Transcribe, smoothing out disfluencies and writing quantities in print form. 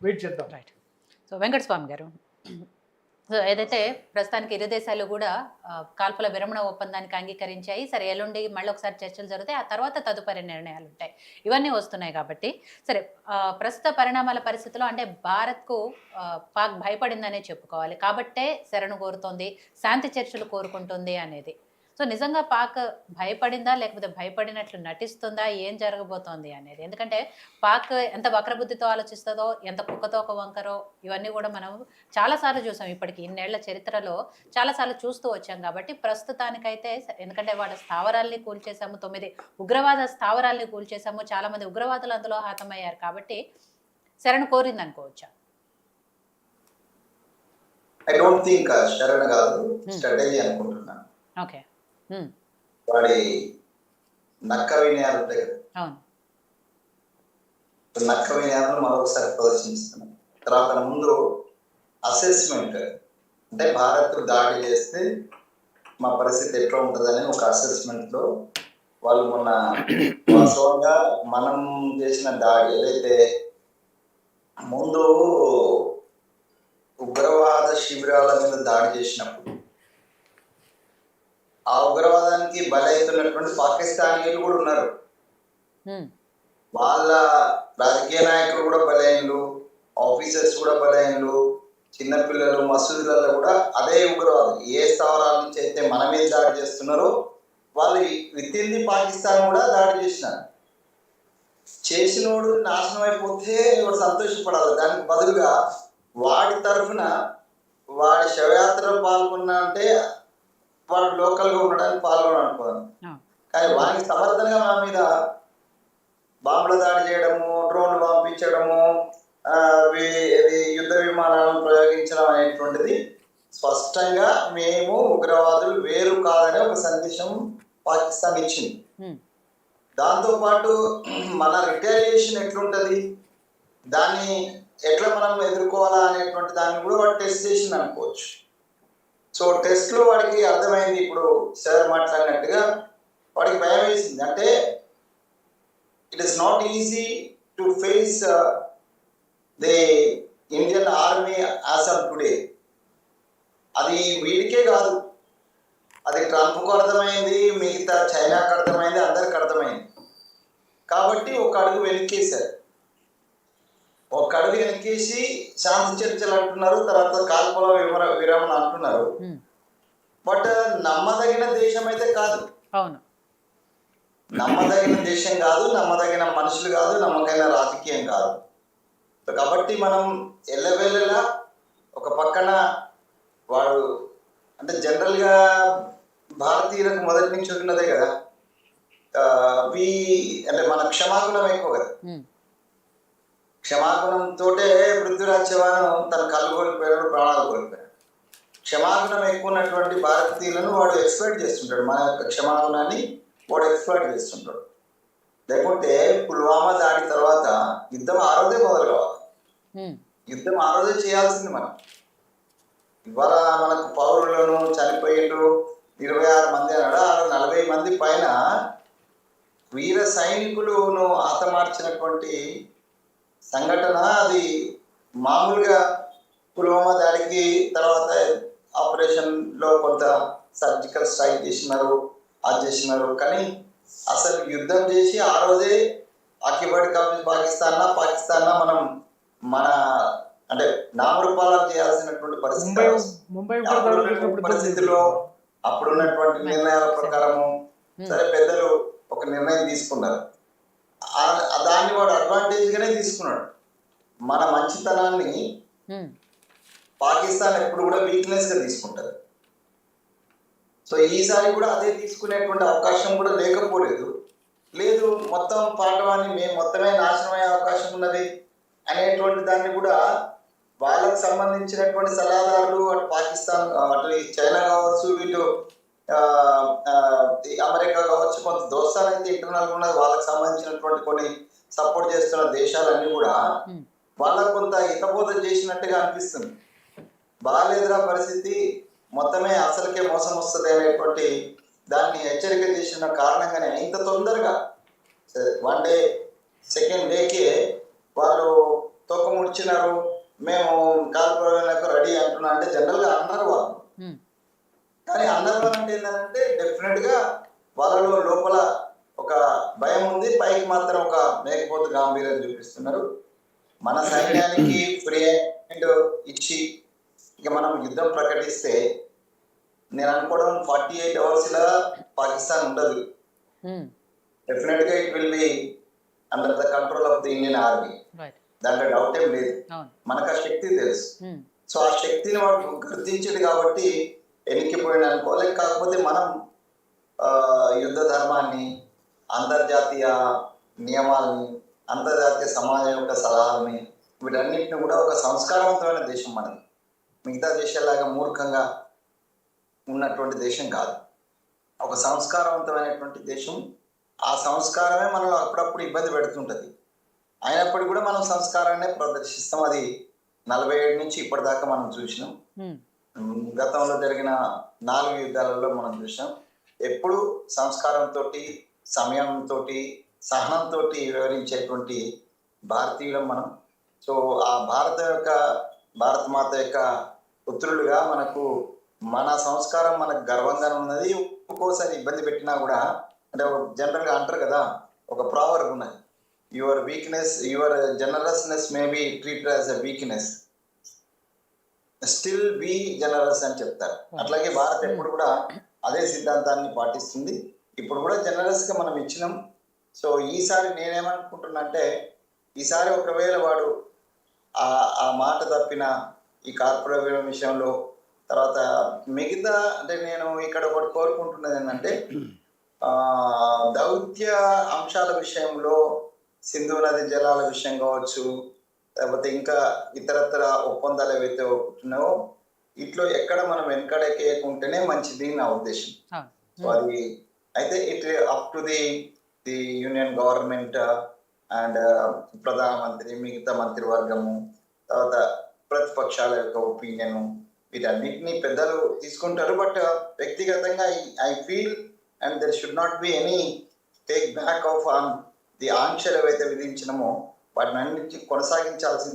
Wait చేద్దాం. Right. So Venkata Swamy గారు, so ఏదైతే ప్రస్తుతానికి ఇరు దేశాలు కూడా కాల్పుల విరమణ ఒప్పందానికి అంగీకరించాయి. సరే, ఎల్లుండి మళ్ళీ ఒకసారి చర్చలు జరుగుతాయి. ఆ తర్వాత తదుపరి నిర్ణయాలు ఉంటాయి. ఇవన్నీ వస్తున్నాయి కాబట్టి సరే, ప్రస్తుత పరిణామాల పరిస్థితిలో అంటే భారత్కు పాక్ భయపడిందనే చెప్పుకోవాలి. కాబట్టే శరణు కోరుతోంది, శాంతి చర్చలు కోరుకుంటుంది అనేది. సో నిజంగా పాక్ భయపడిందా, లేకపోతే భయపడినట్లు నటిస్తుందా, ఏం జరగబోతోంది అనేది? ఎందుకంటే పాక్ ఎంత వక్రబుద్ధితో ఆలోచిస్తుందో, ఎంత కుక్కతో ఒక వంకరో, ఇవన్నీ కూడా మనం చాలాసార్లు చూసాం. ఇప్పటికి ఇన్నేళ్ల చరిత్రలో చాలాసార్లు చూస్తూ వచ్చాం. కాబట్టి ప్రస్తుతానికైతే ఎందుకంటే వాళ్ళ స్థావరాల్ని కూల్చేశాము, 9 ఉగ్రవాద స్థావరాల్ని కూల్చేశాము, చాలామంది ఉగ్రవాదులు అందులో హతమయ్యారు. కాబట్టి శరణు కోరింది అనుకోవచ్చా? ఐ డోంట్ థింక్ శరణ కాదు, స్ట్రాటజీ అనుకుంటున్నాను. ఓకే. వాడి నక్క వినయాలు ఉంటాయి కదా, అవును, నక్క వినయాలను మరొకసారి ప్రదర్శిస్తున్నాం. తర్వాత ముందు అసెస్మెంట్, అంటే భారత్ దాడి చేస్తే మా పరిస్థితి ఎట్లా ఉంటుందని ఒక అసెస్మెంట్ లో వాళ్ళు మొన్న వాస్తవంగా మనం చేసిన దాడి ఏదైతే ముందు ఉగ్రవాద శిబిరాల మీద దాడి చేసినప్పుడు ఆ ఉగ్రవాదానికి బలైతున్నటువంటి పాకిస్తానీయులు కూడా ఉన్నారు. వాళ్ళ రాజకీయ నాయకులు కూడా బలైనలు, ఆఫీసర్స్ కూడా బలైనలు, చిన్నపిల్లలు మసూదులలో కూడా అదే ఉగ్రవాదులు ఏ స్థావరాల నుంచి అయితే మన మీద దాడి చేస్తున్నారో వాళ్ళు విత్ ఇన్ ది పాకిస్తాన్ కూడా దాడి చేసినారు. చేసినోడు నాశనం అయిపోతే వాడు సంతోషపడాలి. దానికి బదులుగా వాడి తరఫున వాడి శవయాత్రలో పాల్గొన్నా అంటే వాడు లోకల్గా ఉండడానికి పాల్గొననుకోను. కానీ వానికి సమర్థనగా మన మీద బాంబుల దాడి చేయడము, డ్రోన్లు పంపించడము, యుద్ధ విమానాలను ప్రయోగించడం అనేటువంటిది స్పష్టంగా మేము ఉగ్రవాదులు వేరు కాదనే ఒక సందేశం పాకిస్తాన్ ఇచ్చింది. దాంతోపాటు మన రిటాలియేషన్ ఎట్లుంటది, దాన్ని ఎట్లా మనం ఎదుర్కోవాలా అనేటువంటి దాన్ని కూడా వాడు టెస్ట్ చేసింది అనుకోవచ్చు. సో టెస్ట్ లో వాడికి అర్థమైంది, ఇప్పుడు సార్ మాట్లాడినట్టుగా వాడికి భయం వేసింది. అంటే it is not easy to face the Indian army as of today. అది వీడికే కాదు, అది ట్రంప్కు అర్థమైంది, మిగతా చైనాకు అర్థమైంది, అందరికి అర్థమైంది. కాబట్టి ఒక అడుగు వెనక్కేశారు. ఒక అడుగు వెనక్కేసి శాంతి చర్చలు అంటున్నారు, తర్వాత కాల్పుల విరమణ అంటున్నారు. బట్ నమ్మదగిన దేశం అయితే కాదు. అవును, నమ్మదగిన దేశం కాదు, నమ్మదగిన మనుషులు కాదు, నమ్మకైన రాజకీయం కాదు. కాబట్టి మనం ఎల్లవెల్లలా ఒక పక్కన వాడు అంటే జనరల్గా భారతీయులకు మొదటి నుంచి ఉన్నదే కదా, అంటే మన క్షమాగుణం ఎక్కువ కదా. క్షమాగుణంతో పృథ్వీరాజ్ చౌహాన్ తన కళ్ళు కోల్పోయాడు, ప్రాణాలు కోల్పోయాడు. క్షమాగుణం ఎక్కువ ఉన్నటువంటి భారతీయులను వాడు ఎక్స్పెక్ట్ చేస్తుంటాడు, మన యొక్క క్షమాగుణాన్ని వాడు ఎక్స్పెక్ట్ చేస్తుంటాడు. లేకుంటే పుల్వామా దాడి తర్వాత యుద్ధం ఆ రోజే మొదలు కావాలి, యుద్ధం ఆ రోజే చేయాల్సింది. మనం ఇవాళ మనకు పౌరులను చనిపోయిండు 26 మంది అన్నాడు, 40 మంది పైన వీర సైనికులను హతమార్చినటువంటి సంఘటన. అది మామూలుగా పుల్వామా దాడికి తర్వాత ఆపరేషన్ లో కొంత సర్జికల్ స్ట్రైక్ చేసినారు, అది చేసినారు. కానీ అసలు యుద్ధం చేసి ఆ రోజే ఆక్యుపైడ్ పాకిస్తాన్ మనం మన అంటే నామరూపాలను చేయాల్సినటువంటి పరిస్థితిలో అప్పుడున్నటువంటి నిర్ణయాల ప్రకారము సరే పెద్దలు ఒక నిర్ణయం తీసుకున్నారు. దాన్ని వాడు అడ్వాంటేజ్ గానే తీసుకున్నాడు. మన మంచితనాన్ని పాకిస్తాన్ ఎప్పుడు కూడా వీక్నెస్ గా తీసుకుంటారు. సో ఈసారి కూడా అదే తీసుకునేటువంటి అవకాశం కూడా లేకపోలేదు. లేదు మొత్తం పాఠవాన్ని మేము మొత్తమే నాశనమయ్యే అవకాశం ఉన్నది అనేటువంటి దాన్ని కూడా వాళ్ళకు సంబంధించినటువంటి సలహాదారులు అటు పాకిస్తాన్ అటు చైనా కావచ్చు, ఇటు అమెరికా కావచ్చు, కొంత దోస్తాలు అయితే ఇంటర్నల్ ఉన్నది, వాళ్ళకి సంబంధించినటువంటి కొన్ని సపోర్ట్ చేస్తున్న దేశాలన్నీ కూడా వాళ్ళకు కొంత హితబోధ చేసినట్టుగా అనిపిస్తుంది. బాగాలేదురా పరిస్థితి, మొత్తమే అసలుకే మోసం వస్తుంది అనేటువంటి దాన్ని హెచ్చరిక చేసిన కారణంగానే ఇంత తొందరగా 1 డే 2nd డేకే వాళ్ళు తోకముడి వచ్చినారు, మేము కాల్పులకు రెడీ అంటున్నా అంటే జనరల్ గా అన్నారు వాళ్ళు. ఉమ్, కానీ అన్నారు అంటే ఏంటంటే డెఫినెట్ గా వాళ్ళలో లోపల ఒక భయం ఉంది, పైకి మాత్రం ఒక మేకపోతు గాంభీర్యం చూపిస్తున్నారు. మన సైన్యానికి ఫ్రీ హ్యాండ్ ఇచ్చి ఇక మనం యుద్ధం ప్రకటిస్తే నేను అనుకోవడం 48 అవర్స్ లా పాకిస్తాన్ ఉండదు. ఉమ్, డెఫినెట్ గా it will be under the control of the Indian army. Right. దాంట్లో డౌట్ ఏం లేదు. అవును. మనకు ఆ శక్తి తెలుసు. ఉమ్, సో ఆ శక్తిని వాడు గుర్తించడు కాబట్టి ఎన్నికిపోయిన అనుకోవాలి. కాకపోతే మనం ఆ, యుద్ధ ధర్మాన్ని, అంతర్జాతీయ నియమాలని, అంతర్జాతీయ సమాజం యొక్క సలహాలని, వీటన్నిటిని కూడా ఒక సంస్కారవంతమైన దేశం మనది. మిగతా దేశాలాగా మూర్ఖంగా ఉన్నటువంటి దేశం కాదు. ఒక సంస్కారవంతమైనటువంటి దేశం. ఆ సంస్కారమే మనలో అప్పుడప్పుడు ఇబ్బంది పెడుతుంటది. అయినప్పటికీ కూడా మనం సంస్కారాన్ని ప్రదర్శిస్తాం. అది 47 నుంచి ఇప్పటిదాకా మనం చూసినాం. ఉమ్, గతంలో జరిగిన 4 యుద్ధాలలో మనం చూసాం. ఎప్పుడు సంస్కారంతో, సమయంతో, సహనంతో వివరించేటువంటి భారతీయులం మనం. సో ఆ భారత మాత యొక్క పుత్రులుగా మనకు మన సంస్కారం మనకు గర్వంగా ఉన్నది. ఒక్కోసారి ఇబ్బంది పెట్టినా కూడా అంటే జనరల్ గా అంటారు కదా, ఒక ప్రావర్బ్ ఉన్నది, your weakness, your generousness may be treated as a weakness, still be generous అని చెప్తారు. అట్లాగే భారత్ ఎప్పుడు కూడా అదే సిద్ధాంతాన్ని పాటిస్తుంది. ఇప్పుడు కూడా జనరస్ గా మనం ఇచ్చినాం. సో ఈసారి నేనేమనుకుంటున్నా అంటే, ఈసారి ఒకవేళ వాడు ఆ ఆ మాట తప్పిన ఈ కార్పొరేట్ విషయంలో, తర్వాత మిగతా అంటే నేను ఇక్కడ ఒకటి కోరుకుంటున్నది ఏంటంటే, దౌత్య అంశాల విషయంలో సింధు నది జలాల విషయం కావచ్చు, లేకపోతే ఇంకా ఇతరత్ర ఒప్పందాలు ఏవైతే ఉంటున్నావో ఇట్లో ఎక్కడ మనం వెనకడకేయకుంటేనే మంచిది నా ఉద్దేశం. అవును. సో అది అయితే it up to the the union government and ప్రధానమంత్రి, మిగతా మంత్రివర్గము, తర్వాత ప్రతిపక్షాల యొక్క ఒపీనియన్, వీటన్నిటిని పెద్దలు తీసుకుంటారు. బట్ వ్యక్తిగతంగా I feel and there should not be any take back of on the ఆంక్షలు ఏవైతే విధించినామో వాటిని అన్నింటినీ కొనసాగించాల్సింది.